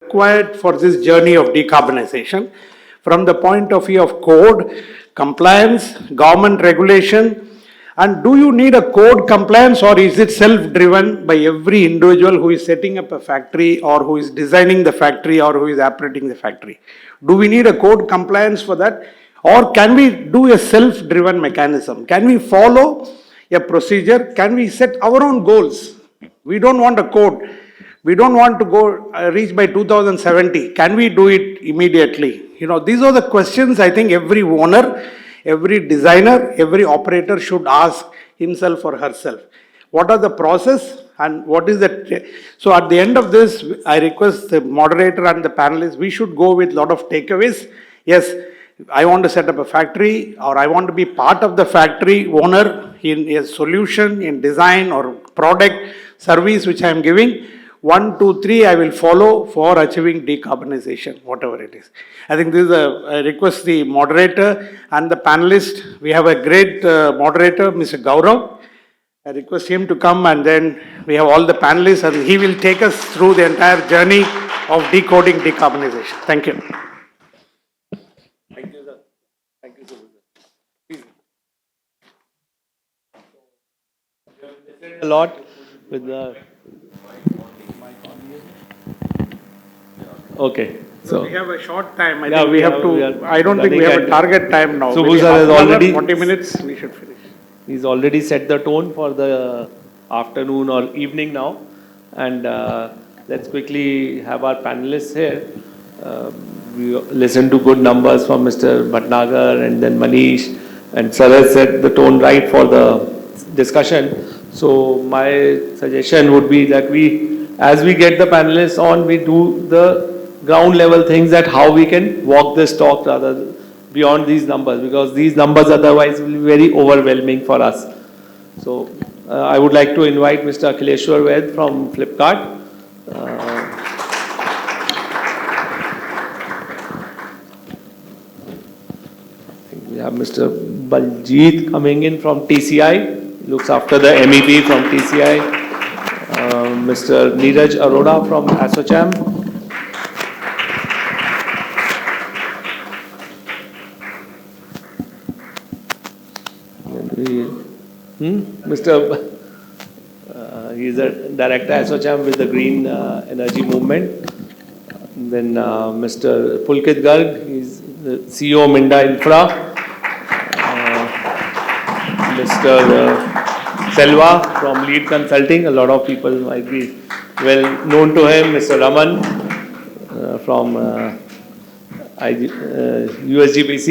required for this journey of decarbonization from the point of view of code, compliance, government regulation, and do you need a code compliance or is it self-driven by every individual who is setting up a factory or who is designing the factory or who is operating the factory? Do we need a code compliance for that? Or can we do a self-driven mechanism? Can we follow a procedure? Can we set our own goals? We don't want a code. We don't want to go reach by 2070. Can we do it immediately? These are the questions I think every owner, every designer, every operator should ask himself or herself. What are the process and what is the... So at the end of this, I request the moderator and the panelists, we should go with a lot of takeaways. Yes, I want to set up a factory or I want to be part of the factory owner in a solution, in design or product, service which I am giving. 1, 2, 3, I will follow for achieving decarbonization, whatever it is. I think this is I request the moderator and the panelist. We have a great moderator, Mr. Gaurav. I request him to come and then we have all the panelists and he will take us through the entire journey of decoding decarbonization. Thank you. Thank you, sir. Thank you, sir. Please. A lot with the... Okay. So we have a short time. I don't think we have a target time now. So Bhusar has already 40 minutes. We should finish. He's already set the tone for the afternoon or evening now, and let's quickly have our panelists here. We listened to good numbers from Mr. Bhatnagar and then Manish, and Sir has set the tone right for the discussion. So my suggestion would be that as we get the panelists on, we do the ground level things that how we can walk this talk rather beyond these numbers, because these numbers otherwise will be very overwhelming for us. So I would like to invite Mr. Akhileshwar Vaid from Flipkart. I think we have Mr. Baljit coming in from TCI, looks after the MEP from TCI. Mr. Neeraj Arora from ASSOCHAM. Mr. He's a director ASSOCHAM with the Green Energy Movement. Then Mr. Pulkit Garg, he's the CEO Minda Infra. Mr. Selva from Lead Consulting, a lot of people might be well known to him. Mr. Raman from USGBC,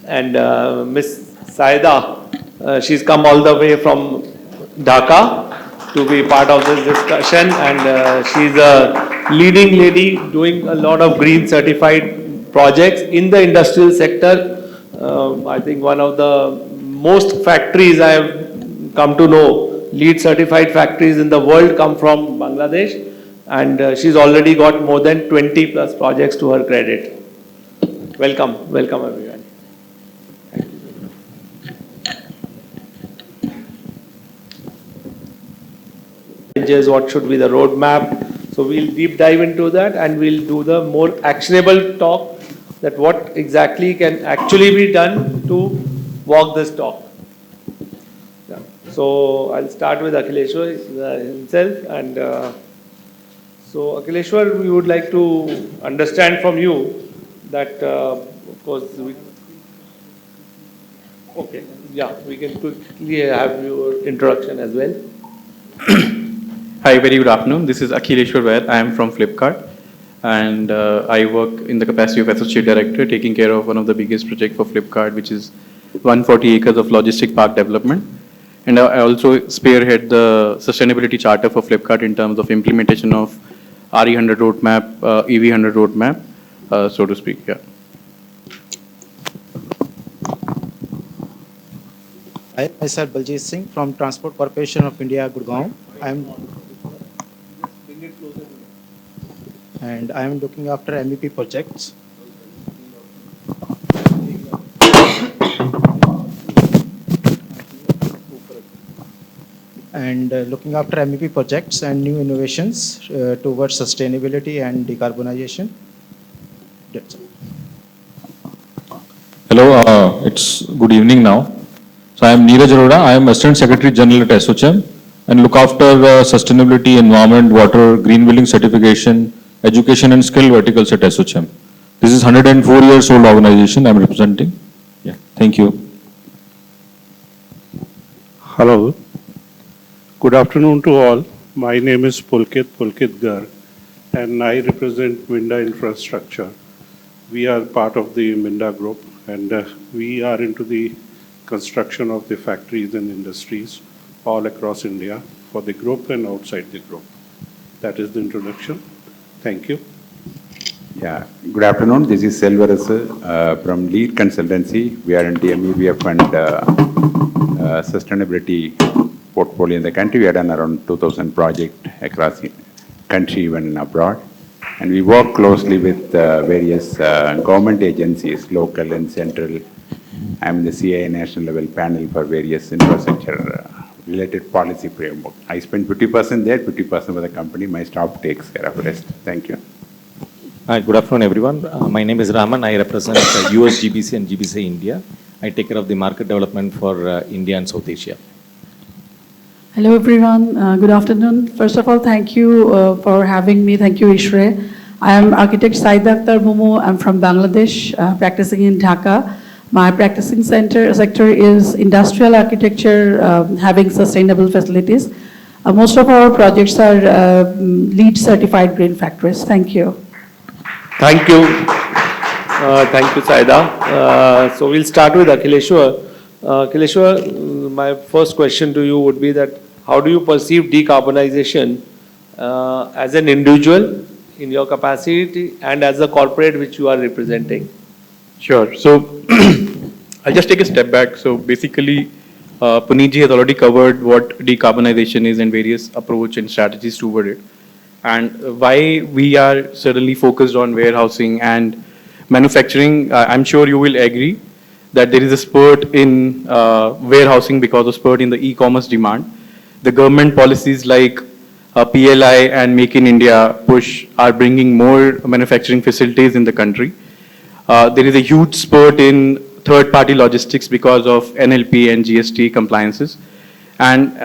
and Miss Saida, she's come all the way from Dhaka to be part of this discussion, and she's a leading lady doing a lot of green certified projects in the industrial sector. I think one of the most factories I have come to know, LEED certified factories in the world come from Bangladesh, and she's already got more than 20 plus projects to her credit. Welcome everyone. What should be the roadmap? So we'll deep dive into that, and we'll do the more actionable talk, that what exactly can actually be done to walk this talk. Yeah. So I'll start with Akhileshwar himself, and so Akhileshwar, we would like to understand from you that of course we can quickly have your introduction as well. Hi, very good afternoon. This is Akhileshwar Vaid. I am from Flipkart, and I work in the capacity of Associate Director, taking care of one of the biggest projects for Flipkart, which is 140 acres of logistic park development. And I also spearhead the sustainability charter for Flipkart in terms of implementation of RE100 roadmap, EV100 roadmap, so to speak. Yeah. I myself Baljit Singh from Transport Corporation of India, Gurgaon. I am looking after MEP projects. And and looking after MEP projects and new innovations towards sustainability and decarbonization. That's all. Hello, it's good evening now. So I am Neeraj Arora. I am Assistant Secretary General at SOCHM and look after sustainability, environment, water, green building certification, education and skill verticals at SOCHM. This is 104 years old organization I am representing. Yeah, thank you. Hello. Good afternoon to all. My name is Pulkit Garg and I represent Minda Infrastructure. We are part of the Minda group and we are into the construction of the factories and industries all across India for the group and outside the group. That is the introduction. Thank you. Yeah, good afternoon. This is Selvaras from Lead Consultancy. We are in the MEVF and sustainability portfolio in the country. We have done around 2,000 projects across the country, even abroad. And we work closely with various government agencies, local and central. I'm in the CIA national level panel for various infrastructure related policy framework. I spend 50% there, 50% for the company. My staff takes care of the rest. Thank you. Hi, good afternoon, everyone. My name is Raman. I represent US GBC and GBC India. I take care of the market development for India and South Asia. Hello, everyone. Good afternoon. First of all, thank you for having me. Thank you, Ishre. I am architect Said Akhtar Momo. I'm from Bangladesh, practicing in Dhaka. My practicing sector is industrial architecture, having sustainable facilities. Most of our projects are LEED certified green factories. Thank you. Thank you. Thank you, Saida. So we'll start with Akhileshwar. Akhileshwar, my first question to you would be that how do you perceive decarbonization as an individual in your capacity and as a corporate which you are representing? Sure. So I'll just take a step back. So basically, Puneetji has already covered what decarbonization is and various approach and strategies toward it. And why we are certainly focused on warehousing and manufacturing. I'm sure you will agree that there is a spurt in warehousing because of spurt in the e-commerce demand. The government policies like PLI and Make in India push are bringing more manufacturing facilities in the country. There is a huge spurt in third-party logistics because of NLP and GST compliances. And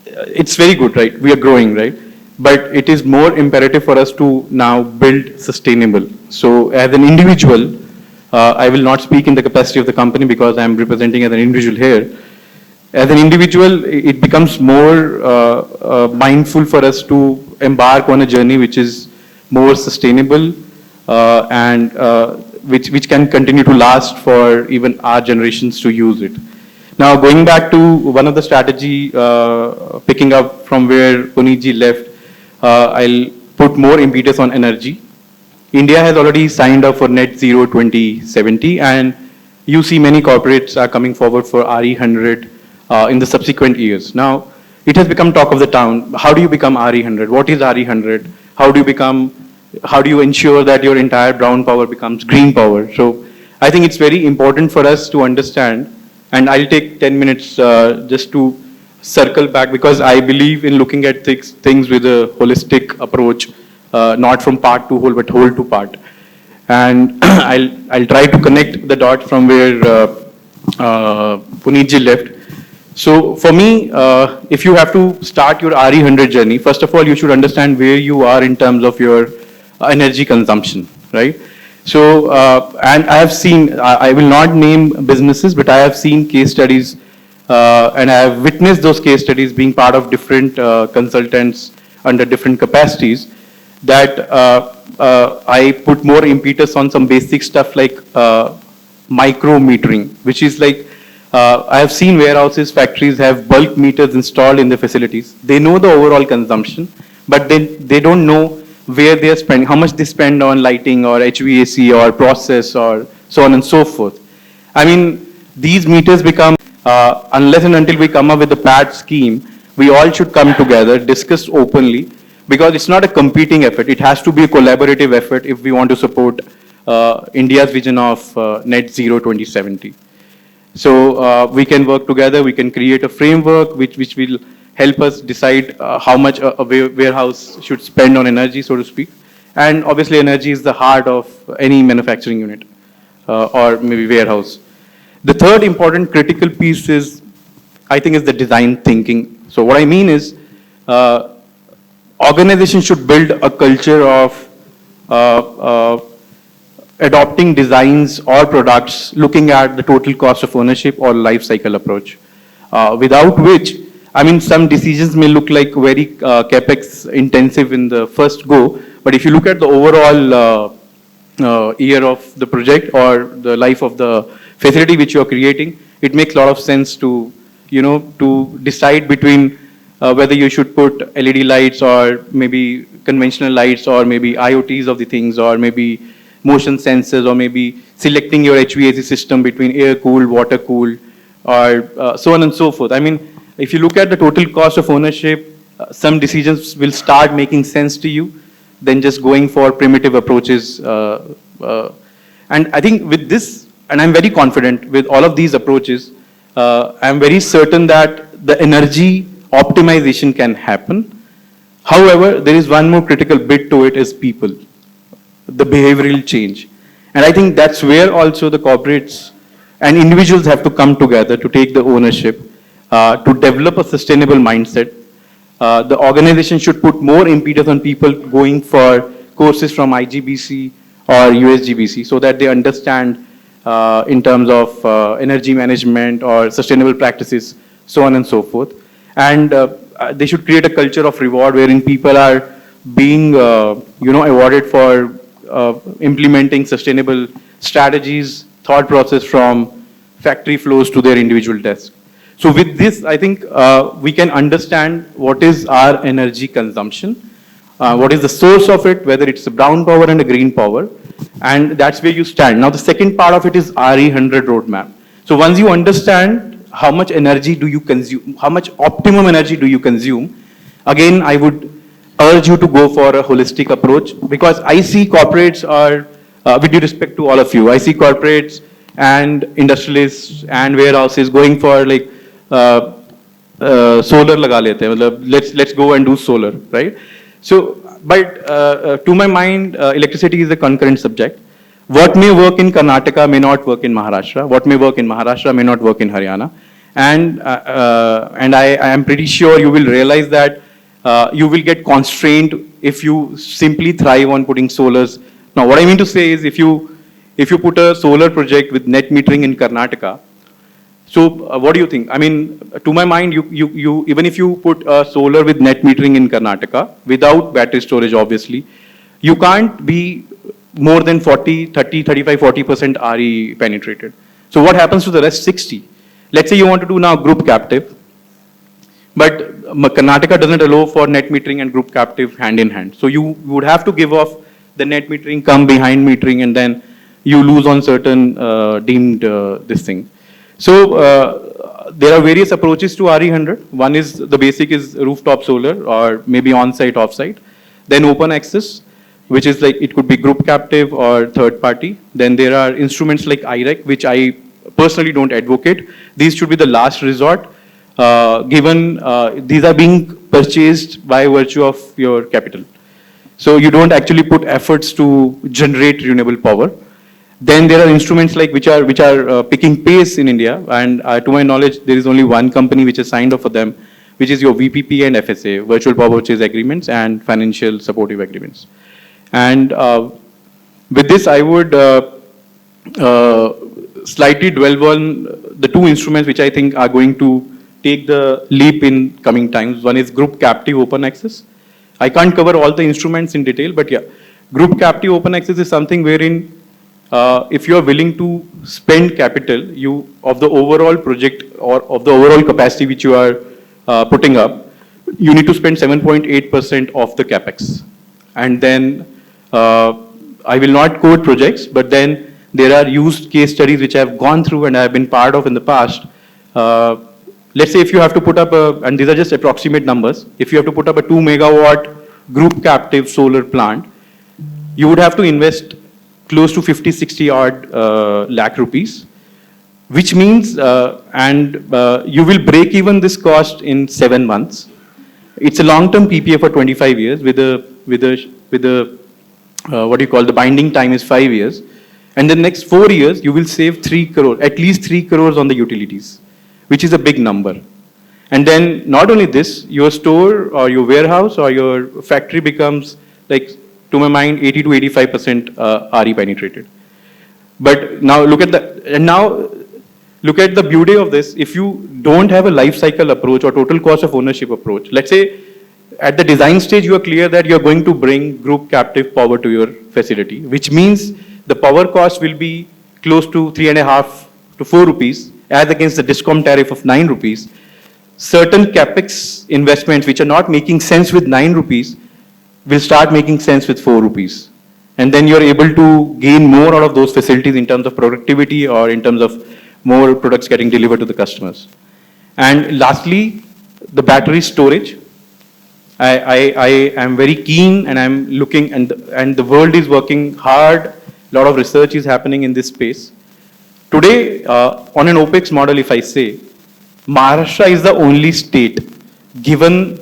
it's very good, right? We are growing, right? But it is more imperative for us to now build sustainable. So as an individual, I will not speak in the capacity of the company because I am representing as an individual here. As an individual, it becomes more mindful for us to embark on a journey which is more sustainable and which can continue to last for even our generations to use it. Now, going back to one of the strategy, picking up from where Puneetji left, I'll put more impetus on energy. India has already signed up for net zero 2070, and you see many corporates are coming forward for RE100 in the subsequent years. Now, it has become talk of the town. How do you become RE100? What is RE100? How do you ensure that your entire brown power becomes green power? So I think it's very important for us to understand, and I'll take 10 minutes just to circle back because I believe in looking at things with a holistic approach, not from part to whole, but whole to part. And I'll try to connect the dots from where Puneetji left. So for me, if you have to start your RE100 journey, first of all, you should understand where you are in terms of your energy consumption, right? So, and I have seen, I will not name businesses, but I have seen case studies and I have witnessed those case studies being part of different consultants under different capacities that I put more impetus on some basic stuff like micro metering, which is like, I have seen warehouses, factories have bulk meters installed in the facilities. They know the overall consumption, but they don't know where they are spending, how much they spend on lighting or HVAC or process or so on and so forth. I mean, these meters become, unless and until we come up with a PAT scheme, we all should come together, discuss openly, because it's not a competing effort. It has to be a collaborative effort if we want to support India's vision of net zero 2070. So we can work together, we can create a framework which will help us decide how much a warehouse should spend on energy, so to speak. And obviously, energy is the heart of any manufacturing unit or maybe warehouse. The third important critical piece is, I think, is the design thinking. So what I mean is, organizations should build a culture of adopting designs or products looking at the total cost of ownership or life cycle approach. Without which, I mean, some decisions may look like very capex intensive in the first go, but if you look at the overall year of the project or the life of the facility which you are creating, it makes a lot of sense to, to decide between whether you should put LED lights or maybe conventional lights or maybe IoTs of the things or maybe motion sensors or maybe selecting your HVAC system between air cooled, water cooled, or so on and so forth. I mean, if you look at the total cost of ownership, some decisions will start making sense to you than just going for primitive approaches. And I think with this, and I'm very confident with all of these approaches, I'm very certain that the energy optimization can happen. However, there is one more critical bit to it is people, the behavioral change. And I think that's where also the corporates and individuals have to come together to take the ownership, to develop a sustainable mindset. The organization should put more impetus on people going for courses from IGBC or USGBC so that they understand in terms of energy management or sustainable practices, so on and so forth. And they should create a culture of reward wherein people are being, awarded for implementing sustainable strategies, thought process from factory floors to their individual desk. So with this, I think we can understand what is our energy consumption, what is the source of it, whether it's a brown power and a green power, and that's where you stand. Now the second part of it is RE100 roadmap. So once you understand how much energy do you consume, how much optimum energy do you consume, again, I would urge you to go for a holistic approach because I see corporates are, with due respect to all of you, I see corporates and industrialists and warehouses going for like solar laga lete hain, let's go and do solar, right? So, but to my mind, electricity is a concurrent subject. What may work in Karnataka may not work in Maharashtra. What may work in Maharashtra may not work in Haryana. And I am pretty sure you will realize that you will get constrained if you simply thrive on putting solars. Now, what I mean to say is if you put a solar project with net metering in Karnataka, so what do you think? I mean, to my mind, you even if you put a solar with net metering in Karnataka without battery storage, obviously, you can't be more than 40, 30, 35, 40% RE penetrated. So what happens to the rest 60? Let's say you want to do now group captive, but Karnataka doesn't allow for net metering and group captive hand in hand. So you would have to give off the net metering, come behind metering, and then you lose on certain deemed this thing. So there are various approaches to RE100. One is the basic is rooftop solar or maybe on-site, off-site. Then open access, which is like it could be group captive or third party. Then there are instruments like IREC, which I personally don't advocate. These should be the last resort, given these are being purchased by virtue of your capital. So you don't actually put efforts to generate renewable power. Then there are instruments like which are picking pace in India, and to my knowledge, there is only one company which has signed up for them, which is your VPP and FSA, Virtual Power Purchase Agreements and Financial Supportive Agreements. And with this, I would slightly dwell on the two instruments which I think are going to take the leap in coming times. One is group captive open access. I can't cover all the instruments in detail, but yeah, group captive open access is something wherein if you are willing to spend capital of the overall project or of the overall capacity which you are putting up, you need to spend 7.8% of the capex. And then I will not quote projects, but then there are used case studies which I have gone through and I have been part of in the past. Let's say if you have to put up and these are just approximate numbers, if you have to put up a 2 megawatt group captive solar plant, you would have to invest close to 50-60 odd lakh rupees, which means, you will break even this cost in 7 months. It's a long-term PPA for 25 years with a what do you call, the binding time is 5 years. And the next 4 years, you will save 3 crore, at least 3 crores on the utilities, which is a big number. And then not only this, your store or your warehouse or your factory becomes, like, to my mind, 80 to 85% RE penetrated. But now look at the beauty of this. If you don't have a life cycle approach or total cost of ownership approach, let's say at the design stage, you are clear that you're going to bring group captive power to your facility, which means the power cost will be close to 3.5 to 4 rupees as against the discom tariff of 9 rupees. Certain capex investments which are not making sense with 9 rupees will start making sense with 4 rupees. And then you're able to gain more out of those facilities in terms of productivity or in terms of more products getting delivered to the customers. And lastly, the battery storage. I am very keen, and I'm looking, and the world is working hard. A lot of research is happening in this space. Today, on an OPEX model, if I say, Maharashtra is the only state, given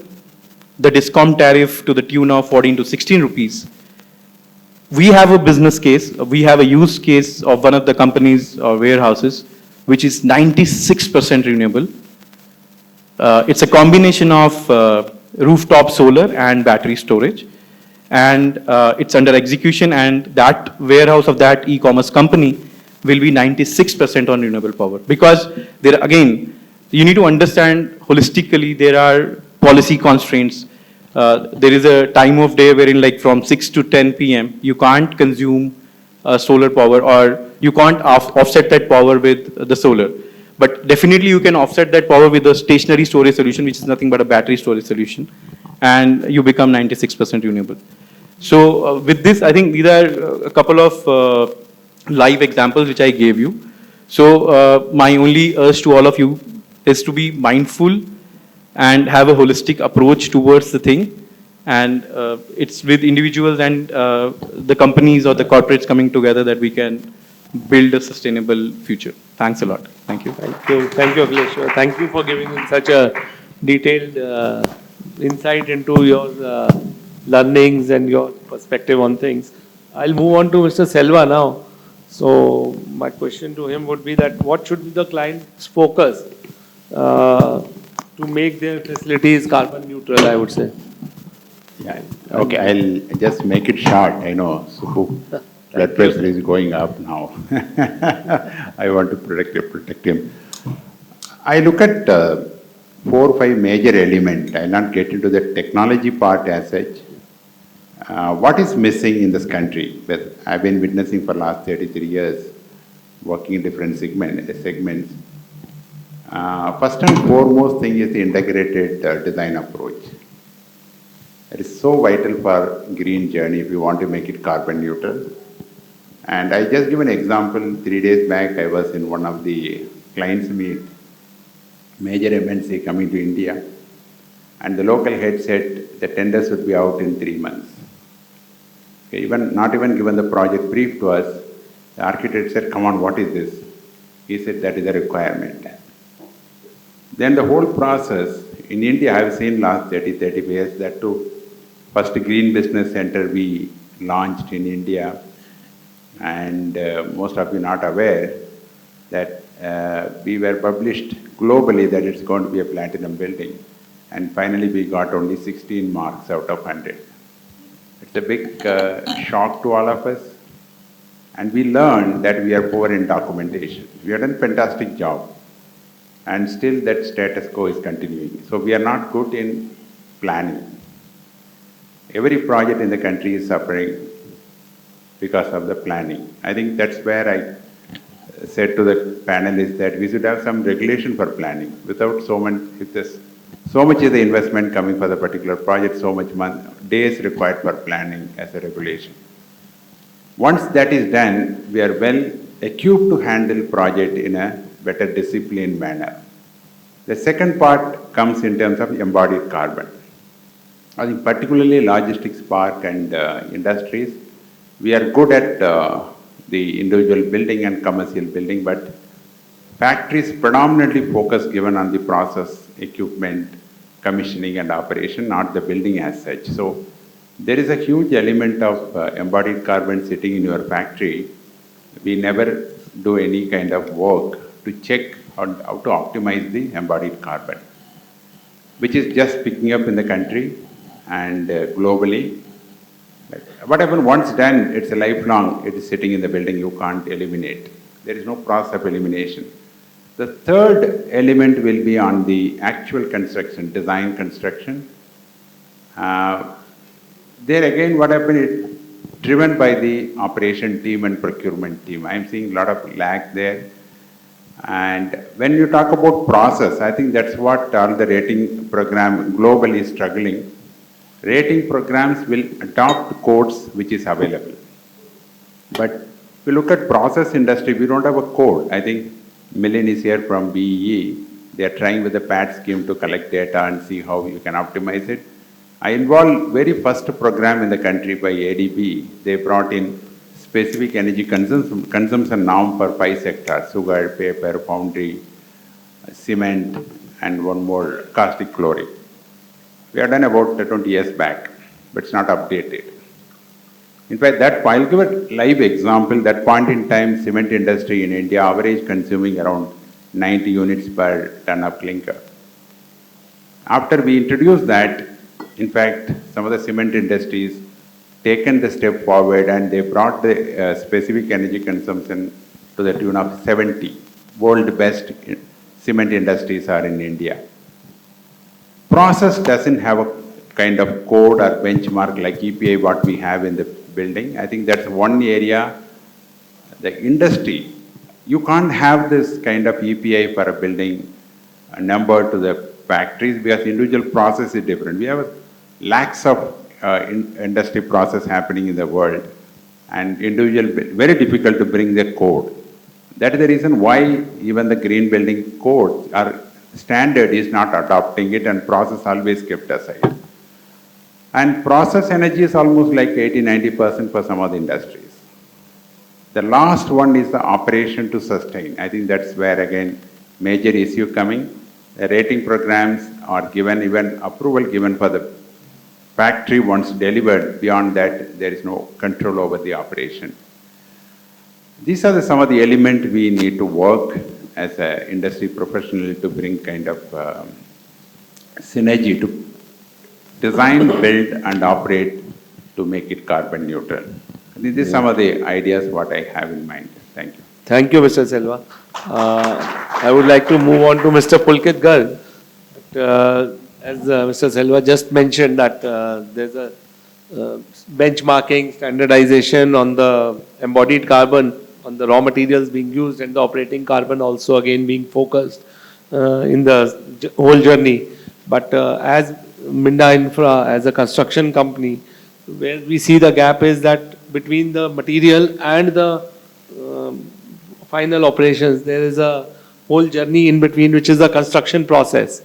the discom tariff to the tune of 14 to 16 rupees, we have a business case, we have a use case of one of the companies or warehouses, which is 96% renewable. It's a combination of rooftop solar and battery storage. And it's under execution, and that warehouse of that e-commerce company will be 96% on renewable power. Because there, again, you need to understand holistically, there are policy constraints. There is a time of day wherein, like, from 6 to 10 p.m., you can't consume solar power, or you can't offset that power with the solar. But definitely you can offset that power with a stationary storage solution, which is nothing but a battery storage solution, and you become 96% renewable. So with this, I think these are a couple of live examples which I gave you. So my only urge to all of you is to be mindful and have a holistic approach towards the thing. And it's with individuals and the companies or the corporates coming together that we can build a sustainable future. Thanks a lot. Thank you. Thank you, Akhilesh. Thank you for giving such a detailed insight into your learnings and your perspective on things. I'll move on to Mr. Selva now. So my question to him would be that what should be the client's focus to make their facilities carbon neutral, I would say? Yeah. Okay, I'll just make it short. I know Subbu, blood pressure is going up now. I want to protect him. I look at 4 or 5 major elements. I'll not get into the technology part as such. What is missing in this country? But I've been witnessing for the last 33 years, working in different segments. First and foremost thing is the integrated design approach. It is so vital for green journey if you want to make it carbon neutral. And I just give an example. 3 days back, I was in one of the clients meet, major MNC coming to India, and the local head said the tenders would be out in 3 months. Okay, not even given the project brief to us, the architect said, "Come on, what is this?" He said, "That is a requirement." Then the whole process, in India, I have seen last 35 years, that too, first Green Business Center we launched in India, and most of you not aware that we were published globally that it's going to be a platinum building, and finally we got only 16 marks out of 100. It's a big shock to all of us, and we learned that we are poor in documentation. We have done a fantastic job, and still that status quo is continuing. So we are not good in planning. Every project in the country is suffering because of the planning. I think that's where I said to the panelists that we should have some regulation for planning. Without so much, so much is the investment coming for the particular project, so much days required for planning as a regulation. Once that is done, we are well equipped to handle project in a better disciplined manner. The second part comes in terms of embodied carbon. I think particularly logistics park and industries, we are good at the individual building and commercial building, but factories predominantly focus given on the process, equipment, commissioning and operation, not the building as such. So there is a huge element of embodied carbon sitting in your factory. We never do any kind of work to check how to optimize the embodied carbon, which is just picking up in the country and globally. Whatever once done, it's a lifelong, it is sitting in the building, you can't eliminate. There is no process of elimination. The third element will be on the actual construction, design construction. There again, what happened is driven by the operation team and procurement team. I'm seeing a lot of lag there. And when you talk about process, I think that's what all the rating program globally is struggling. Rating programs will adopt codes which is available. But if you look at process industry, we don't have a code. I think Milind is here from BEE. They are trying with the PAT scheme to collect data and see how you can optimize it. I involved very first program in the country by ADB. They brought in specific energy consumption norm for 5 sectors: sugar, paper, foundry, cement, and one more, caustic chloride. We have done about 20 years back, but it's not updated. In fact, that I'll give a live example. That point in time, cement industry in India average consuming around 90 units per ton of clinker. After we introduced that, in fact, some of the cement industries taken the step forward and they brought the specific energy consumption to the tune of 70. World best cement industries are in India. Process doesn't have a kind of code or benchmark like EPI what we have in the building. I think that's one area. The industry, you can't have this kind of EPI for a building a number to the factories because individual process is different. We have lakhs of industry process happening in the world and individual, very difficult to bring their code. That is the reason why even the green building code or standard is not adopting it and process always kept aside. And process energy is almost like 80-90% for some of the industries. The last one is the operation to sustain. I think that's where again major issue coming. The rating programs are given, even approval given for the factory once delivered. Beyond that, there is no control over the operation. These are some of the elements we need to work as an industry professional to bring kind of synergy to design, build and operate to make it carbon neutral. These are some of the ideas what I have in mind. Thank you. Thank you, Mr. Selva. I would like to move on to Mr. Pulkit Garg. As Mr. Selva just mentioned that there's a benchmarking, standardization on the embodied carbon, on the raw materials being used and the operating carbon also again being focused in the whole journey. But as Minda Infra, as a construction company, where we see the gap is that between the material and the final operations, there is a whole journey in between, which is the construction process.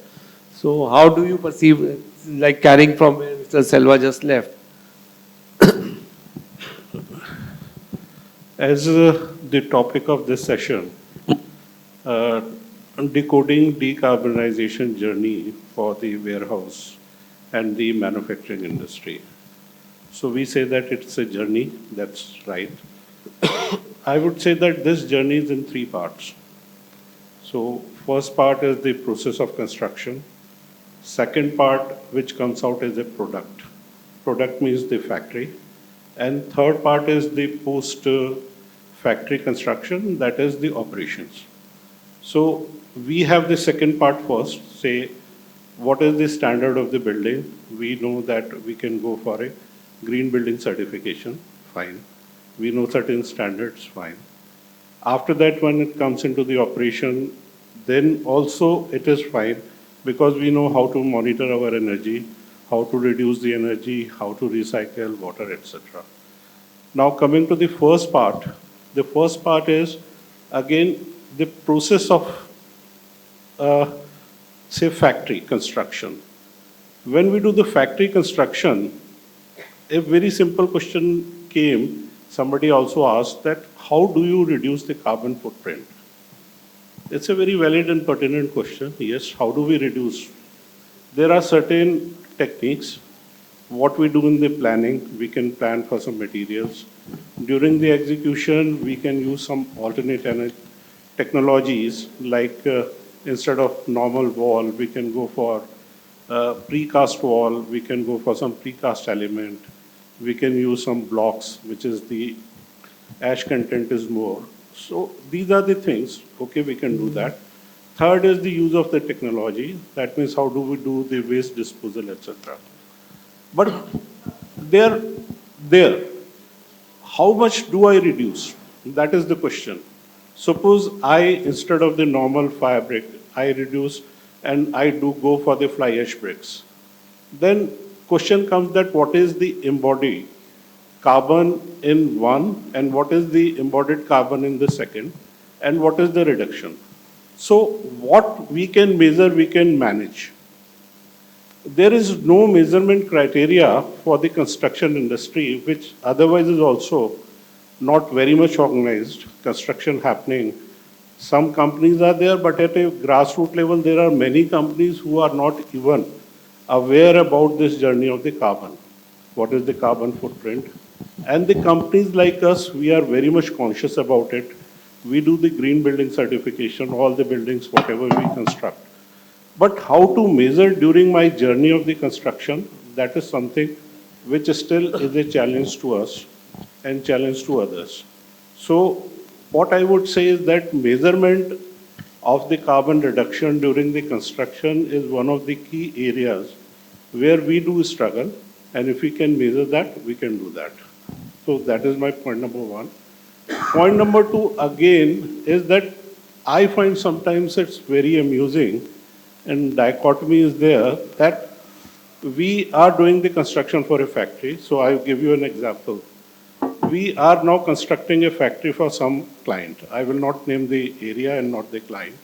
So how do you perceive, like carrying from where Mr. Selva just left? As the topic of this session, decoding decarbonization journey for the warehouse and the manufacturing industry. So we say that it's a journey, that's right. I would say that this journey is in 3 parts. So first part is the process of construction. Second part, which comes out as a product. Product means the factory. And third part is the post-factory construction, that is the operations. So we have the second part first, say, what is the standard of the building? We know that we can go for a green building certification, fine. We know certain standards, fine. After that, when it comes into the operation, then also it is fine because we know how to monitor our energy, how to reduce the energy, how to recycle water, etc. Now coming to the first part is again the process of say factory construction. When we do the factory construction, a very simple question came, somebody also asked that how do you reduce the carbon footprint? It's a very valid and pertinent question. Yes, how do we reduce? There are certain techniques. What we do in the planning, we can plan for some materials. During the execution, we can use some alternate technologies, like instead of normal wall, we can go for precast wall, we can go for some precast element, we can use some blocks, which is the ash content is more. So these are the things, okay, we can do that. Third is the use of the technology. That means how do we do the waste disposal, etc. But there, how much do I reduce? That is the question. Suppose I, instead of the normal fire brick, I reduce and I do go for the fly ash bricks. Then question comes that what is the embodied carbon in one and what is the embodied carbon in the second and what is the reduction? So what we can measure, we can manage. There is no measurement criteria for the construction industry, which otherwise is also not very much organized, construction happening. Some companies are there, but at a grassroots level, there are many companies who are not even aware about this journey of the carbon. What is the carbon footprint? And the companies like us, we are very much conscious about it. We do the green building certification, all the buildings, whatever we construct. But how to measure during my journey of the construction, that is something which still is a challenge to us and challenge to others. So what I would say is that measurement of the carbon reduction during the construction is one of the key areas where we do struggle. And if we can measure that, we can do that. So that is my point number one. Point number two, again, is that I find sometimes it's very amusing and dichotomy is there that we are doing the construction for a factory. So I'll give you an example. We are now constructing a factory for some client. I will not name the area and not the client.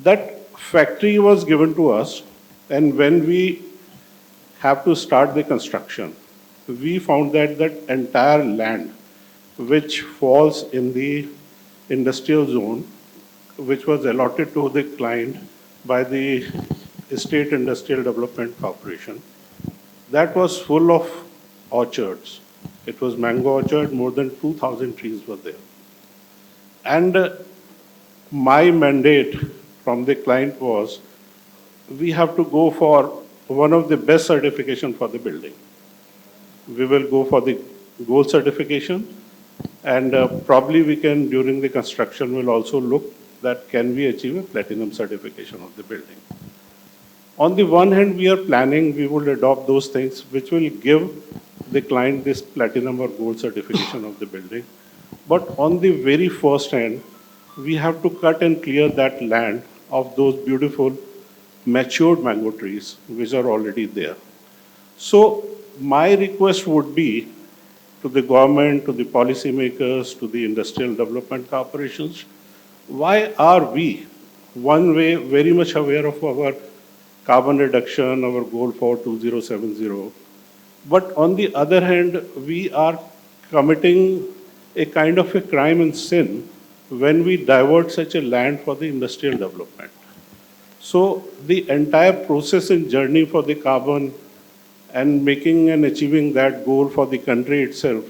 That factory was given to us, and when we have to start the construction, we found that that entire land which falls in the industrial zone, which was allotted to the client by the State Industrial Development Corporation, that was full of orchards. It was mango orchard, more than 2,000 trees were there. And my mandate from the client was, we have to go for one of the best certification for the building. We will go for the gold certification, and probably we can, during the construction, will also look that can we achieve a platinum certification of the building. On the one hand, we are planning, we will adopt those things which will give the client this platinum or gold certification of the building. But on the very first hand, we have to cut and clear that land of those beautiful matured mango trees which are already there. So my request would be to the government, to the policymakers, to the industrial development corporations, why are we, one way, very much aware of our carbon reduction, our goal for 2070, but on the other hand, we are committing a kind of a crime and sin when we divert such a land for the industrial development. So the entire process and journey for the carbon and making and achieving that goal for the country itself,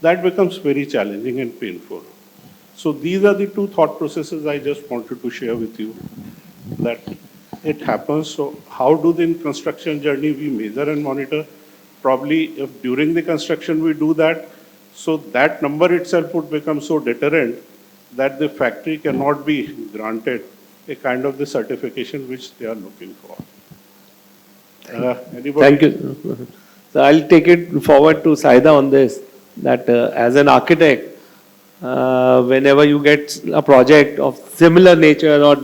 that becomes very challenging and painful. So these are the two thought processes I just wanted to share with you, that it happens. So how do the construction journey we measure and monitor? Probably if during the construction we do that, so that number itself would become so deterrent that the factory cannot be granted a kind of the certification which they are looking for. Thank you. So I'll take it forward to Saida on this, that as an architect, whenever you get a project of similar nature or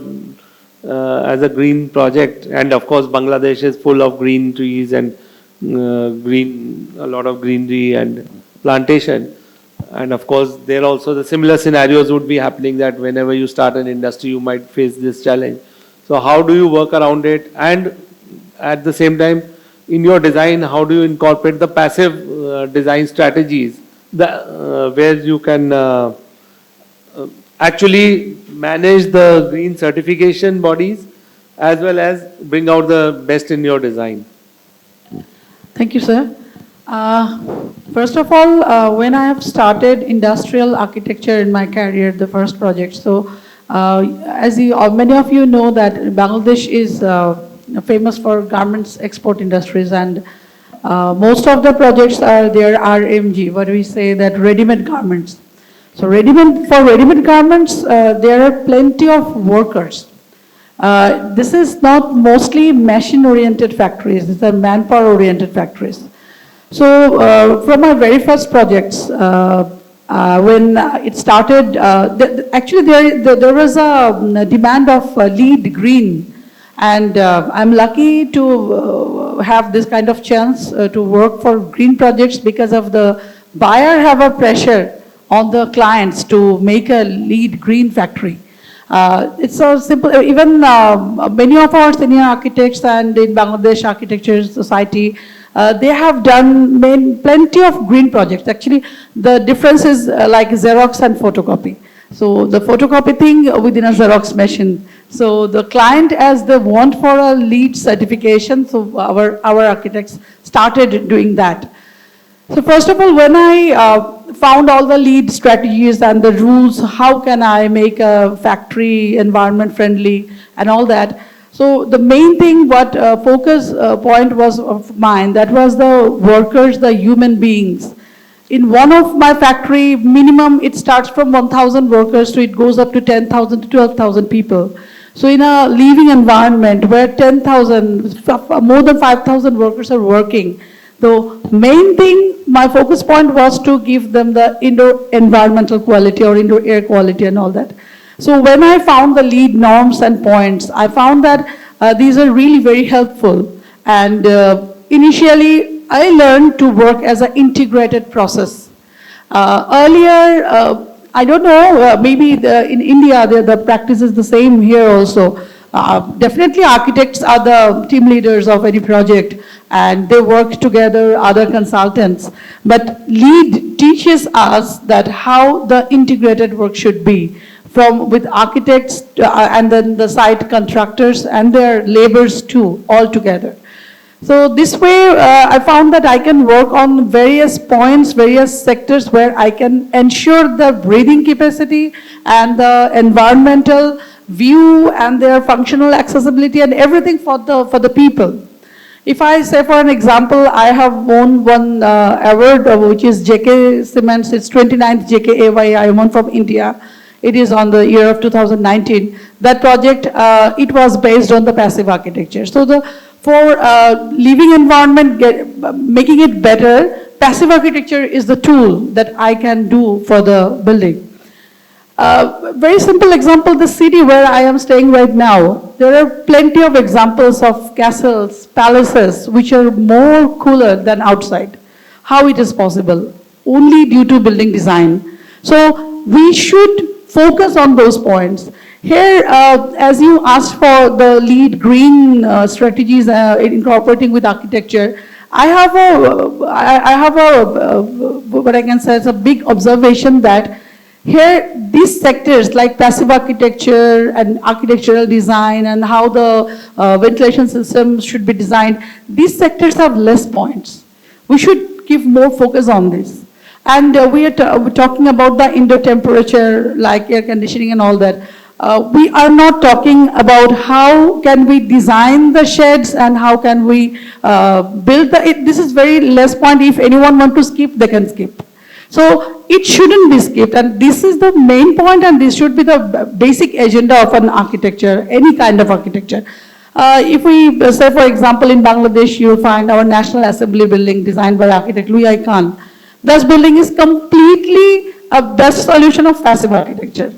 as a green project, and of course Bangladesh is full of green trees and a lot of greenery and plantation, and of course there also the similar scenarios would be happening, that whenever you start an industry you might face this challenge. So how do you work around it, and at the same time in your design how do you incorporate the passive design strategies where you can actually manage the green certification bodies as well as bring out the best in your design? Thank you, sir. First of all, when I have started industrial architecture in my career, the first project, so as many of you know that Bangladesh is famous for garments export industries, and most of the projects are there RMG, what we say that ready-made garments. So ready-made garments, there are plenty of workers. This is not mostly machine-oriented factories, these are manpower-oriented factories. So from my very first projects, when it started, actually there was a demand of LEED green, and I'm lucky to have this kind of chance to work for green projects because of the buyer have a pressure on the clients to make a LEED green factory. It's so simple. Even many of our senior architects and in Bangladesh Architecture Society, they have done plenty of green projects. Actually, the difference is like Xerox and photocopy. So the photocopy thing within a Xerox machine. So the client, as they want for a LEED certification, so our architects started doing that. So first of all, when I found all the LEED strategies and the rules, how can I make a factory environment friendly and all that. So the main thing, what focus point was of mine, that was the workers, the human beings. In one of my factory, minimum it starts from 1,000 workers, so it goes up to 10,000 to 12,000 people. So in a living environment where 10,000, more than 5,000 workers are working, the main thing, my focus point was to give them the indoor environmental quality or indoor air quality and all that. So when I found the LEED norms and points, I found that these are really very helpful. And initially, I learned to work as an integrated process. Earlier, I don't know, maybe in India, the practice is the same here also. Definitely architects are the team leaders of any project and they work together, other consultants. But LEED teaches us that how the integrated work should be, with architects and then the site contractors and their laborers too, all together. So this way, I found that I can work on various points, various sectors where I can ensure the breathing capacity and the environmental view and their functional accessibility and everything for the people. If I say for an example, I have won one award which is JK Cements, it's 29th JKAY, I won from India. It is on the year of 2019. That project, it was based on the passive architecture. So for living environment, making it better, passive architecture is the tool that I can do for the building. Very simple example, the city where I am staying right now, there are plenty of examples of castles, palaces, which are more cooler than outside. How it is possible? Only due to building design. So we should focus on those points. Here, as you asked for the LEED green strategies incorporating with architecture, I have a what I can say is a big observation that here, these sectors like passive architecture and architectural design and how the ventilation system should be designed, these sectors have less points. We should give more focus on this. And we are talking about the indoor temperature, like air conditioning and all that. We are not talking about how can we design the sheds and how can we build this is very less point. If anyone want to skip, they can skip. So it shouldn't be skipped, and this is the main point, and this should be the basic agenda of an architecture, any kind of architecture. If we say, for example, in Bangladesh, you'll find our National Assembly building designed by architect Louis I. Khan. This building is completely a best solution of passive architecture.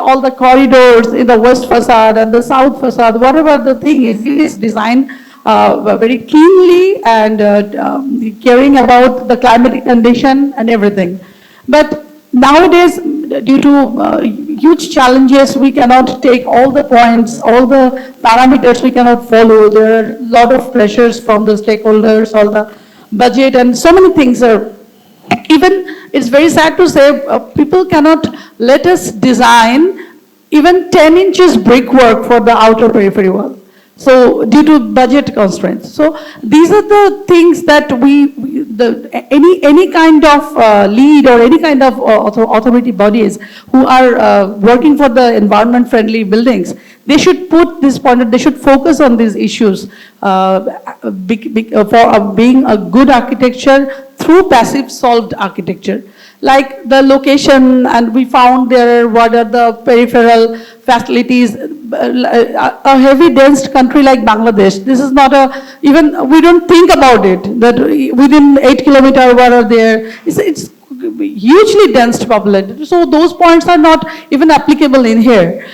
All the corridors in the west facade and the south facade, whatever the thing is, it is designed very keenly and caring about the climatic condition and everything. But nowadays, due to huge challenges, we cannot take all the points, all the parameters we cannot follow. There are a lot of pressures from the stakeholders, all the budget, and so many things are. Even it's very sad to say people cannot let us design even 10 inches brickwork for the outer periphery wall. So due to budget constraints. So these are the things that any kind of lead or any kind of authority bodies who are working for the environment friendly buildings, they should put this point, they should focus on these issues for being a good architecture through passive solved architecture. Like the location, and we found there what are the peripheral facilities. A heavy dense country like Bangladesh, this is not even we don't think about it, that within 8 kilometers what are there, it's hugely dense populated. So those points are not even applicable in here.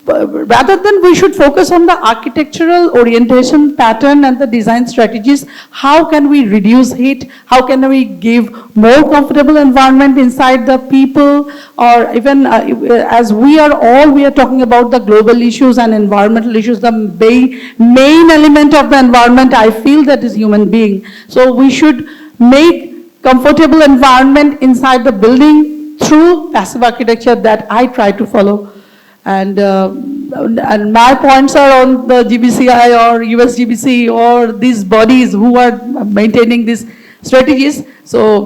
Rather than we should focus on the architectural orientation pattern and the design strategies. How can we reduce heat? How can we give more comfortable environment inside the people? Or even as we are talking about the global issues and environmental issues, the main element of the environment, I feel, that is human being. So we should make comfortable environment inside the building through passive architecture that I try to follow. And my points are on the GBCI or USGBC or these bodies who are maintaining these strategies. So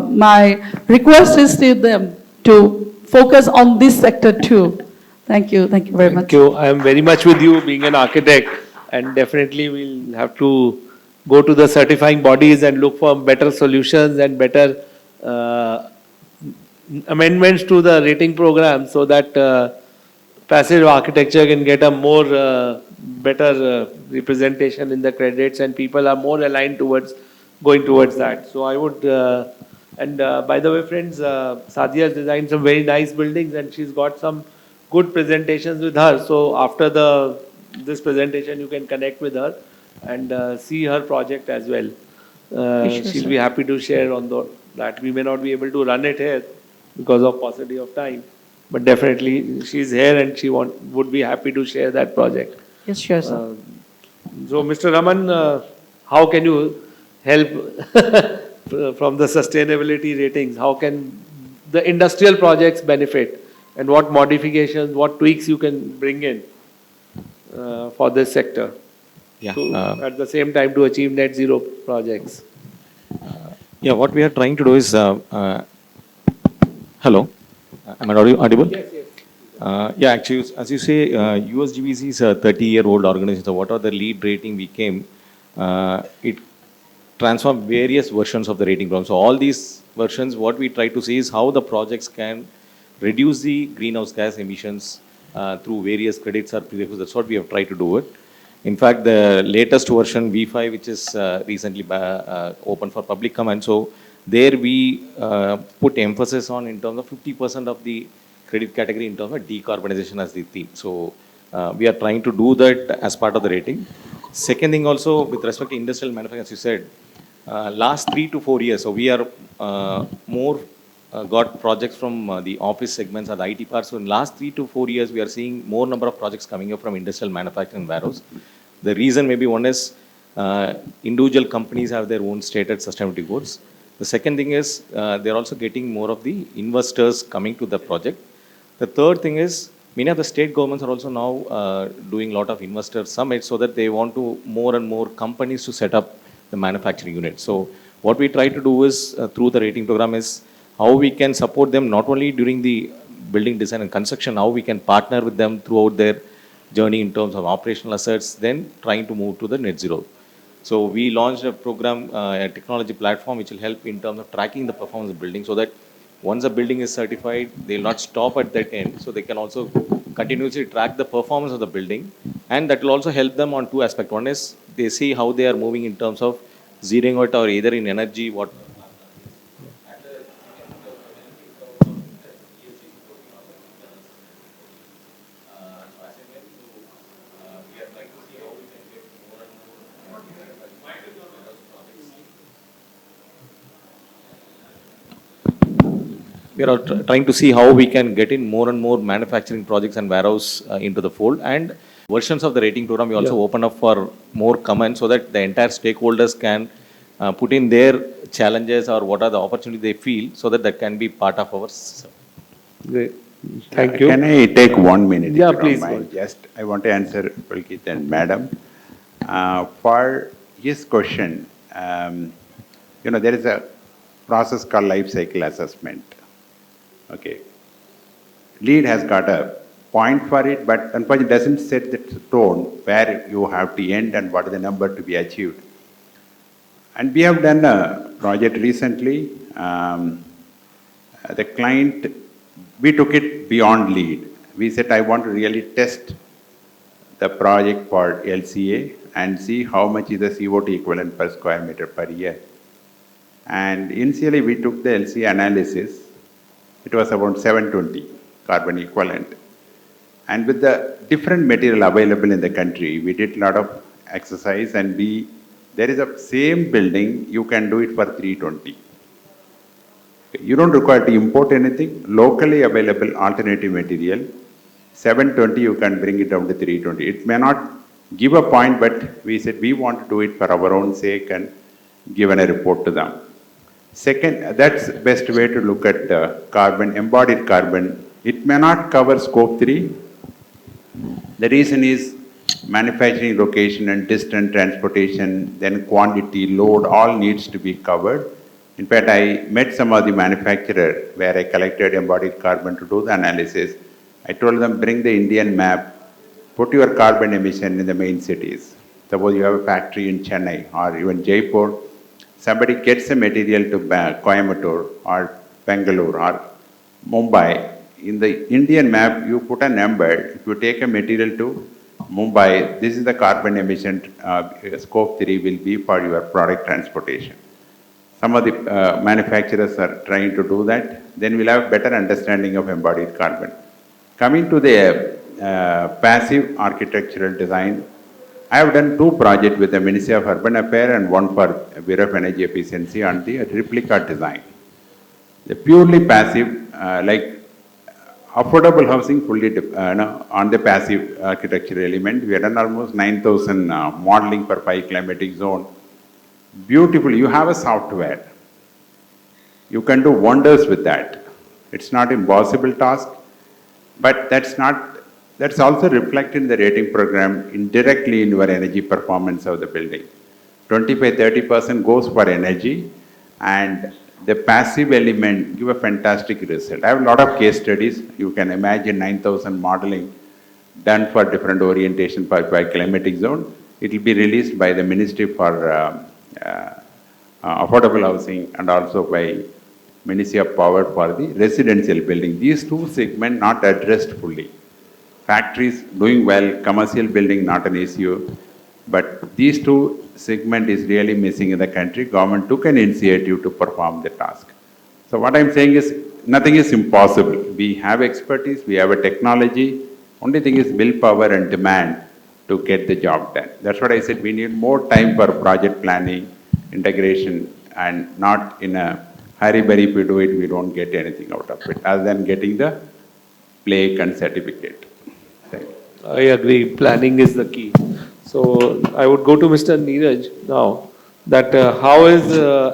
my request is to them to focus on this sector too. Thank you very much. Thank you. I am very much with you being an architect, and definitely we'll have to go to the certifying bodies and look for better solutions and better amendments to the rating program so that passive architecture can get a more better representation in the credits, and people are more aligned towards going towards that. So I would, by the way, friends, Sadia has designed some very nice buildings, and she's got some good presentations with her. So after this presentation, you can connect with her and see her project as well. She'll be happy to share on that. We may not be able to run it here because of paucity of time. But definitely, she's here and she would be happy to share that project. Yes, sure, sir. So, Mr. Raman, how can you help from the sustainability ratings? How can the industrial projects benefit? And what modifications, what tweaks you can bring in for this sector? Yeah. At the same time to achieve net zero projects. Yeah, what we are trying to do is, hello? Am I audible? Yes, yes. Yeah, actually, as you say, USGBC is a 30-year-old organization. So what are the lead rating we came? It transformed various versions of the rating program. So all these versions, what we try to see is how the projects can reduce the greenhouse gas emissions through various credits or prerequisites. That's what we have tried to do it. In fact, the latest version, V5, which is recently open for public comment. So there we put emphasis on in terms of 50% of the credit category in terms of decarbonization as the theme. So we are trying to do that as part of the rating. Second thing also, with respect to industrial manufacturing, as you said, last 3 to 4 years, so we are got projects from the office segments or the IT parts. So in last 3 to 4 years, we are seeing more number of projects coming up from industrial manufacturing warehouse. The reason maybe one is individual companies have their own stated sustainability goals. The second thing is they're also getting more of the investors coming to the project. The third thing is many of the state governments are also now doing a lot of investor summits so that they want to more and more companies to set up the manufacturing unit. So what we try to do is through the rating program is how we can support them not only during the building design and construction, how we can partner with them throughout their journey in terms of operational assets, then trying to move to the net zero. So we launched a program, a technology platform which will help in terms of tracking the performance of the building so that once a building is certified, they will not stop at that end. So they can also continuously track the performance of the building, and that will also help them on two aspects. One is they see how they are moving in terms of zeroing out or either in energy, what we are trying to see how we can get in more and more manufacturing projects and warehouse into the fold. And versions of the rating program, we also open up for more comments so that the entire stakeholders can put in their challenges or what are the opportunities they feel so that that can be part of our. Great. Thank you. Can I take 1 minute? Yeah, if you don't please, mind? go ahead. Just, I want to answer Pulkit and Madam. For his question, there is a process called life cycle assessment. Okay. Lead has got a point for it, but unfortunately it doesn't set the tone where you have to end and what is the number to be achieved. And we have done a project recently. The client, we took it beyond lead. We said, I want to really test the project for LCA and see how much is the CO2 equivalent per square meter per year. And initially we took the LCA analysis. It was about 720 carbon equivalent. And with the different material available in the country, we did a lot of exercise, and there is a same building, you can do it for 320. You don't require to import anything, locally available alternative material, 720 you can bring it down to 320. It may not give a point, but we said we want to do it for our own sake and given a report to them. Second, that's the best way to look at carbon, embodied carbon. It may not cover scope 3. The reason is manufacturing location and distance, transportation, then quantity, load, all needs to be covered. In fact, I met some of the manufacturer where I collected embodied carbon to do the analysis. I told them, bring the Indian map, put your carbon emission in the main cities. Suppose you have a factory in Chennai or even Jaipur, somebody gets a material to Coimbatore or Bangalore or Mumbai. In the Indian map, you put a number. If you take a material to Mumbai, this is the carbon emission scope 3 will be for your product transportation. Some of the manufacturers are trying to do that. Then we'll have better understanding of embodied carbon. Coming to the passive architectural design, I have done 2 projects with the Ministry of Urban Affairs and one for Bureau of Energy Efficiency on the replica design. The purely passive, like affordable housing fully on the passive architectural element. We have done almost 9,000 modeling per 5 climatic zone. Beautiful. You have a software. You can do wonders with that. It's not an impossible task, but that's also reflected in the rating program indirectly in your energy performance of the building. 25-30% goes for energy, and the passive element give a fantastic result. I have a lot of case studies. You can imagine 9,000 modeling done for different orientation by climatic zone. It will be released by the Ministry for Affordable Housing and also by Ministry of Power for the residential building. These 2 segments not addressed fully. Factories doing well, commercial building not an issue, but these 2 segment is really missing in the country. Government took an initiative to perform the task. So what I'm saying is, nothing is impossible. We have expertise, we have a technology. Only thing is willpower and demand to get the job done. That's what I said, we need more time for project planning, integration, and not in a hurry-burry. If we do it, we don't get anything out of it, other than getting the plaque and certificate. Thank you. I agree, planning is the key. So I would go to Mr. Neeraj now, that how is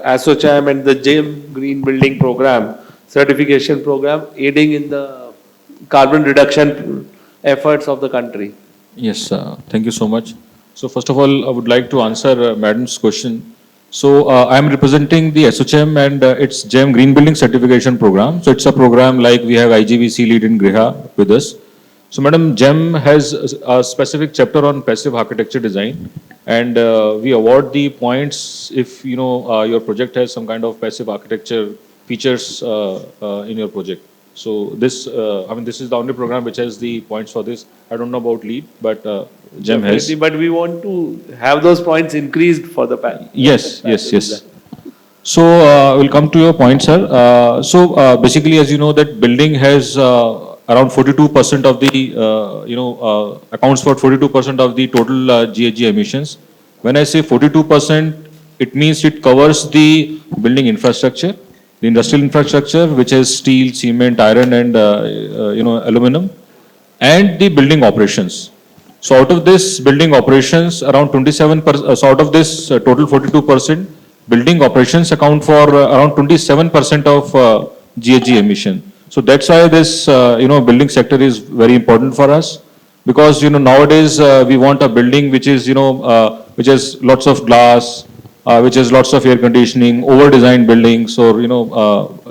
ASSOCHAM and the GEM Green Building Program, certification program, aiding in the carbon reduction efforts of the country? Yes, thank you so much. So first of all, I would like to answer Madam's question. So I am representing the ASSOCHAM and its GEM Green Building Certification Program. So it's a program like we have IGVC lead in Griha with us. So Madam, GEM has a specific chapter on passive architecture design, and we award the points if your project has some kind of passive architecture features in your project. So this, this is the only program which has the points for this. I don't know about LEED, but GEM has. But we want to have those points increased for the panel. Yes. So we'll come to your point, sir. So basically, as you know, that building has around 42% of the, accounts for 42% of the total GHG emissions. When I say 42%, it means it covers the building infrastructure, the industrial infrastructure, which has steel, cement, iron, and aluminum, and the building operations. So out of this building operations, around 27%. So out of this total 42%, building operations account for around 27% of GHG emission. So that's why this, building sector is very important for us. Because, nowadays we want a building which is, which has lots of glass, which has lots of air conditioning, over-designed buildings, or,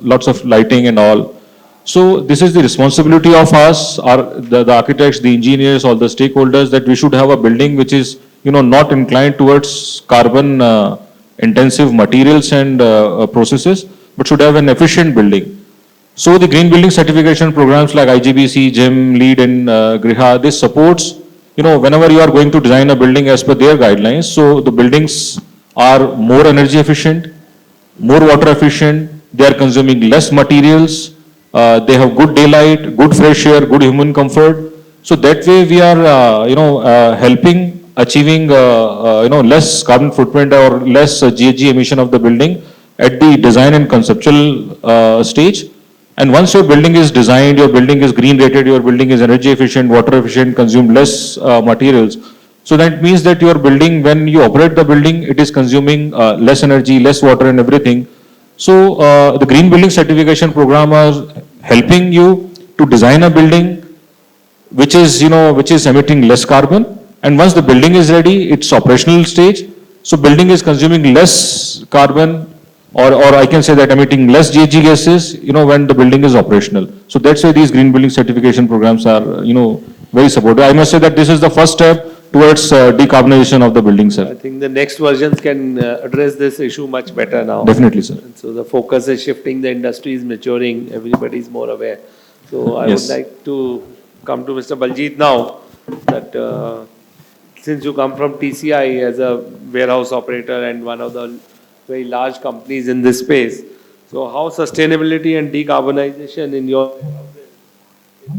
lots of lighting and all. So this is the responsibility of us, the architects, the engineers, all the stakeholders, that we should have a building which is, not inclined towards carbon intensive materials and processes, but should have an efficient building. So the green building certification programs like IGBC, GEM, LEED, and Griha, this supports, whenever you are going to design a building as per their guidelines, so the buildings are more energy efficient, more water efficient, they are consuming less materials, they have good daylight, good fresh air, good human comfort. So that way we are, helping achieving, less carbon footprint or less GHG emission of the building at the design and conceptual stage. And once your building is designed, your building is green rated, your building is energy efficient, water efficient, consume less materials. So that means that your building, when you operate the building, it is consuming less energy, less water and everything. So the green building certification program are helping you to design a building which is, which is emitting less carbon. And once the building is ready, it's operational stage. So building is consuming less carbon, or I can say that emitting less GHG gases, when the building is operational. So that's why these green building certification programs are, very supportive. I must say that this is the first step towards decarbonization of the building, I sir. think the next versions can address this issue much better now. Definitely, sir. And so the focus is shifting, the industry is maturing, everybody is more aware. So I Yes. would like to come to Mr. Baljit now, that since you come from TCI as a warehouse operator and one of the very large companies in this space, so how sustainability and decarbonization in your warehouses is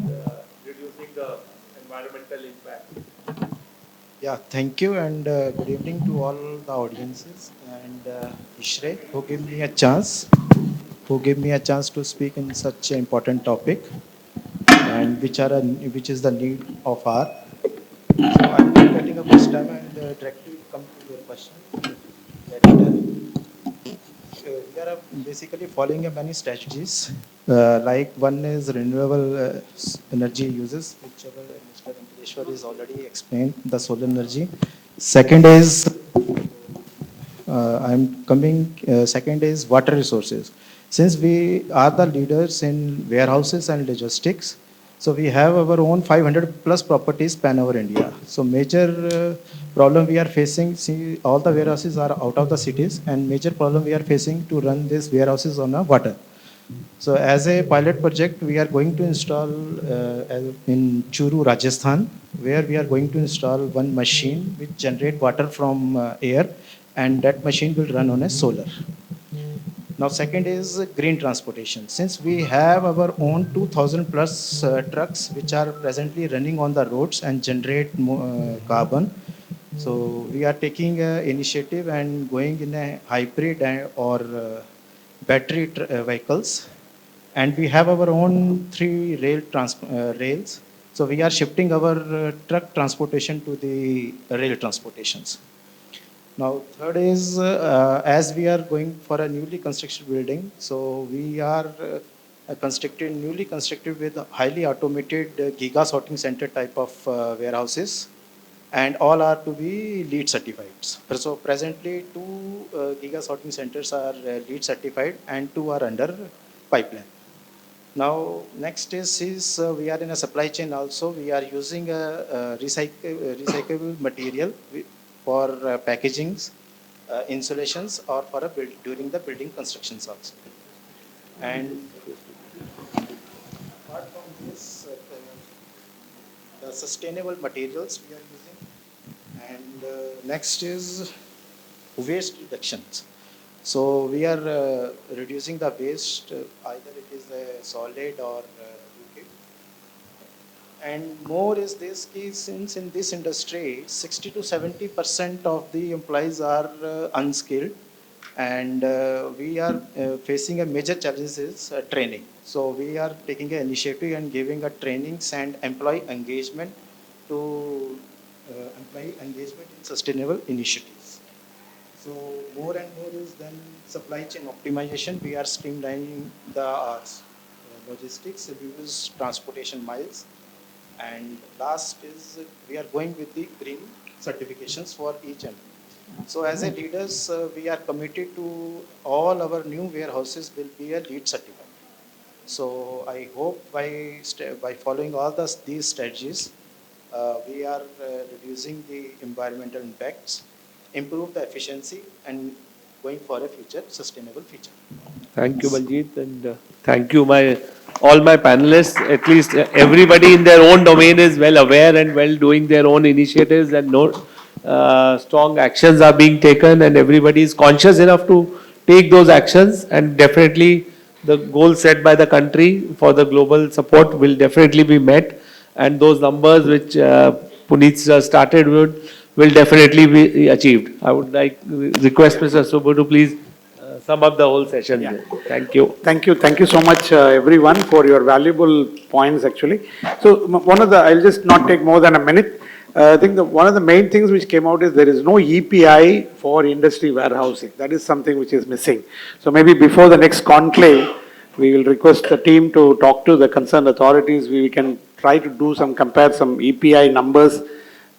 reducing the environmental impact? Yeah, thank you, and good evening to all the audiences, and Ishre, who gave me a chance to speak in such an important topic, and which is the need of our. So I'm getting a first time and directly come to your question. That, we are basically following many strategies. Like one is renewable energy uses, whichever Mr. Venkateshwar is already explained, the solar energy. Second is second is water resources. Since we are the leaders in warehouses and logistics, so we have our own 500 plus properties pan over India. So major problem we are facing, see, all the warehouses are out of the cities, and major problem we are facing to run these warehouses on a water. So as a pilot project, we are going to install in Churu, Rajasthan, where we are going to install one machine which generate water from air, and that machine will run on a solar. Now, second is green transportation. Since we have our own 2,000 plus trucks which are presently running on the roads and generate carbon, so we are taking initiative and going in a hybrid or battery vehicles, and we have our own 3 rails. So we are shifting our truck transportation to the rail transportations. Now, third is, as we are going for a newly constructed building, so we are newly constructed with highly automated giga sorting center type of warehouses, and all are to be LEED certified. So presently, 2 giga sorting centers are LEED certified, and 2 are under pipeline. Now, next is we are in a supply chain also. We are using a recyclable material for packagings, insulations, or for during the building constructions also. And apart from this, the sustainable materials we are using. And next is waste reductions. So we are reducing the waste, either it is a solid or liquid. And more is this case, since in this industry, 60 to 70% of the employees are unskilled, and we are facing a major challenge is training. So we are taking an initiative and giving a trainings and employee engagement in sustainable initiatives. So more and more is then supply chain optimization. We are streamlining logistics, we use transportation miles. And last is we are going with the green certifications for each and every. So as a leaders, we are committed to all our new warehouses will be a LEED certified. So I hope by following all these strategies, we are reducing the environmental impacts, improve the efficiency, and going for a future sustainable future. Thank you, Baljit, and thank you, all my panelists. At least everybody in their own domain is well aware and well doing their own initiatives, and strong actions are being taken, and everybody is conscious enough to take those actions. And definitely, the goal set by the country for the global support will definitely be met, and those numbers which Puneet started with will definitely be achieved. I would like to request Mr. Subbu to please sum up the whole session. Yeah. Thank you. Thank you so much, everyone, for your valuable points, actually. So, I'll just not take more than a minute. I think one of the main things which came out is there is no EPI for industry warehousing. That is something which is missing. So, maybe before the next conclave, we will request the team to talk to the concerned authorities. We can try to compare some EPI numbers,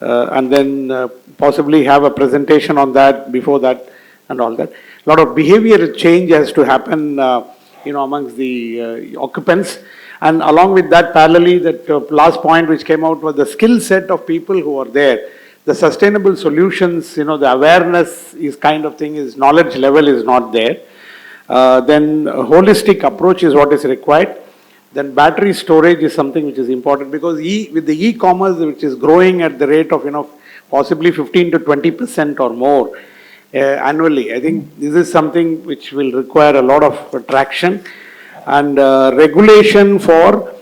and then possibly have a presentation on that before that and all that. A lot of behavior change has to happen, amongst the occupants. And along with that, parallelly, that last point which came out was the skill set of people who are there. The sustainable solutions, the awareness is knowledge level is not there. Then a holistic approach is what is required. Then battery storage is something which is important, because with the e-commerce which is growing at the rate of possibly 15 to 20% or more annually, I think this is something which will require a lot of traction. And regulation for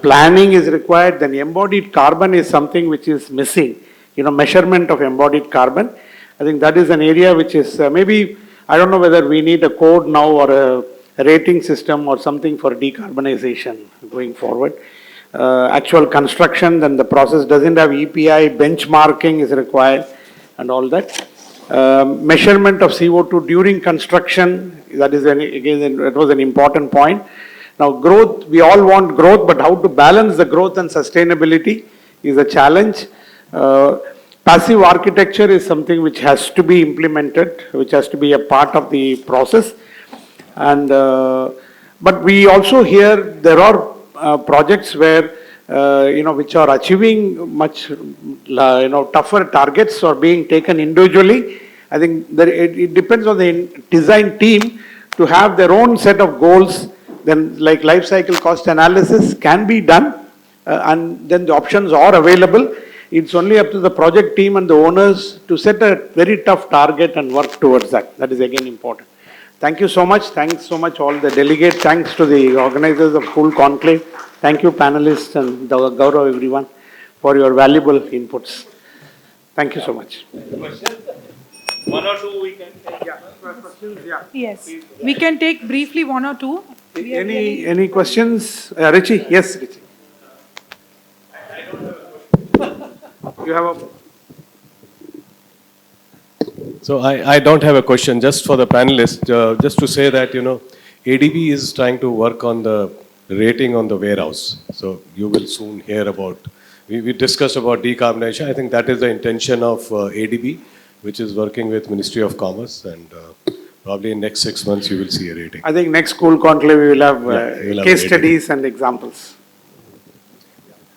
planning is required. Then embodied carbon is something which is missing. Measurement of embodied carbon. I think that is an area which is maybe, I don't know whether we need a code now or a rating system or something for decarbonization going forward. Actual construction, then the process doesn't have EPI, benchmarking is required and all that. Measurement of CO2 during construction, that is again, it was an important point. Now growth, we all want growth, but how to balance the growth and sustainability is a challenge. Passive architecture is something which has to be implemented, which has to be a part of the process. And but we also hear there are projects where which are achieving much tougher targets or being taken individually. I think that it depends on the design team to have their own set of goals. Then like life cycle cost analysis can be done, and then the options are available. It's only up to the project team and the owners to set a very tough target and work towards that. That is again important. Thank you so much. Thanks so much all the delegates. Thanks to the organizers of Full Conclave. Thank you panelists and Gaurav, everyone, for your valuable inputs. Thank you so much. One or two we can take. Yeah, questions, yeah. Yes, we can take briefly one or two. Any questions? Richie? Yes, Richie. You have a... So I don't have a question, just for the panelists, just to say that, ADB is trying to work on the rating on the warehouse. So you will soon hear about, we discussed about decarbonization. I think that is the intention of ADB, which is working with Ministry of Commerce, and probably in next 6 months you will see a rating. I think next school conclave we will have case studies and examples.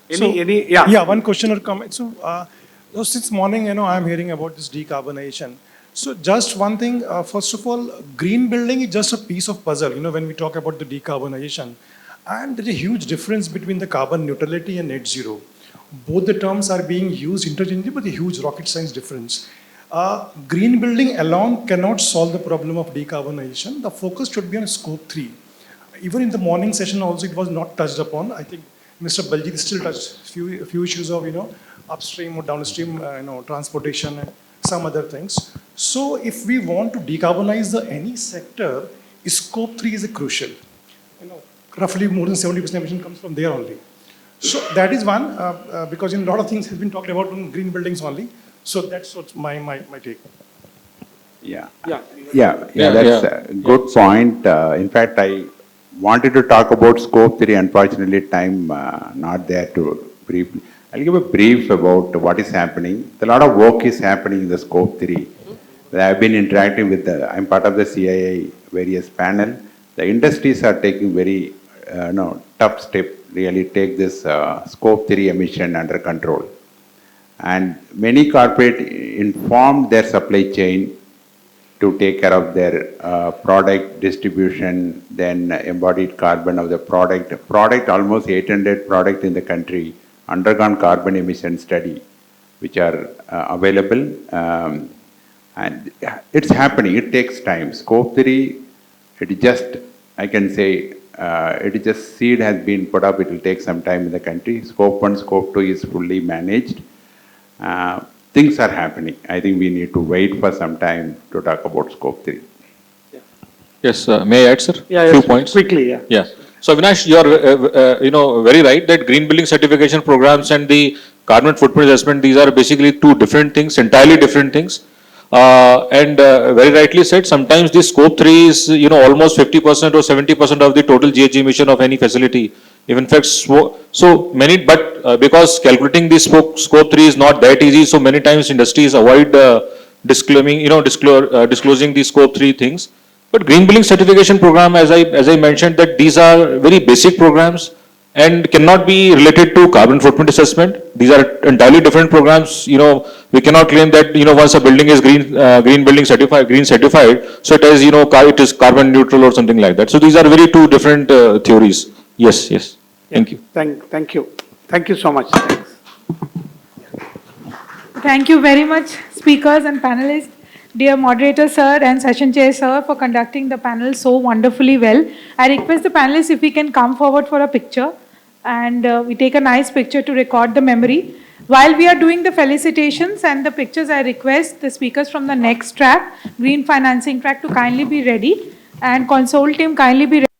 Yeah, one question or comment. So since morning, I am hearing about this decarbonization. So just one thing, first of all, green building is just a piece of puzzle, when we talk about the decarbonization. And there's a huge difference between the carbon neutrality and net zero. Both the terms are being used interchangeably, but a huge rocket science difference. Green building alone cannot solve the problem of decarbonization. The focus should be on scope 3. Even in the morning session also, it was not touched upon. I think Mr. Baljit still touched a few issues of, upstream or downstream, transportation and some other things. So if we want to decarbonize any sector, scope 3 is crucial. Roughly more than 70% emission comes from there only. So that is one, because a lot of things have been talked about on green buildings only. So that's what my take. Yeah, that's a good point. In fact, wanted to talk about scope 3, unfortunately time not there to briefly. I'll give a brief about what is happening. A lot of work is happening in the scope 3. I've been interacting with I'm part of the CII various panel. The industries are taking very tough step, really take this scope 3 emission under control. And many corporate informed their supply chain to take care of their product distribution, then embodied carbon of the product. Almost 800 product in the country undergone carbon emission study, which are available. And it's happening, it takes time. Scope 3, it just, I can say, it just seed has been put up, it will take some time in the country. Scope 1, Scope 2 is fully managed. Things are happening. I think we need to wait for some time to talk about Scope 3. Yes, may I add, sir? Yeah, Few yes, points. quickly, yeah. Yeah. So Avinash, you are very right that green building certification programs and the carbon footprint assessment, these are basically two different things, entirely different things. And very rightly said, sometimes this scope 3 is almost 50% or 70% of the total GHG emission of any facility. If in fact, so many, but because calculating this scope 3 is not that easy, so many times industries avoid disclosing, disclosing the scope 3 things. But green building certification program, as I mentioned, that these are very basic programs and cannot be related to carbon footprint assessment. These are entirely different programs. We cannot claim that once a building is green building certified, so it is carbon neutral or something like that. So these are very two different theories. Yes. Thank you. Thank you. Thank you so much. Thanks. Thank you very much, speakers and panelists. Dear moderator sir and session chair sir, for conducting the panel so wonderfully well. I request the panelists if we can come forward for a picture, and we take a nice picture to record the memory. While we are doing the felicitations and the pictures, I request the speakers from the next track, green financing track, to kindly be ready, and console team kindly be ready.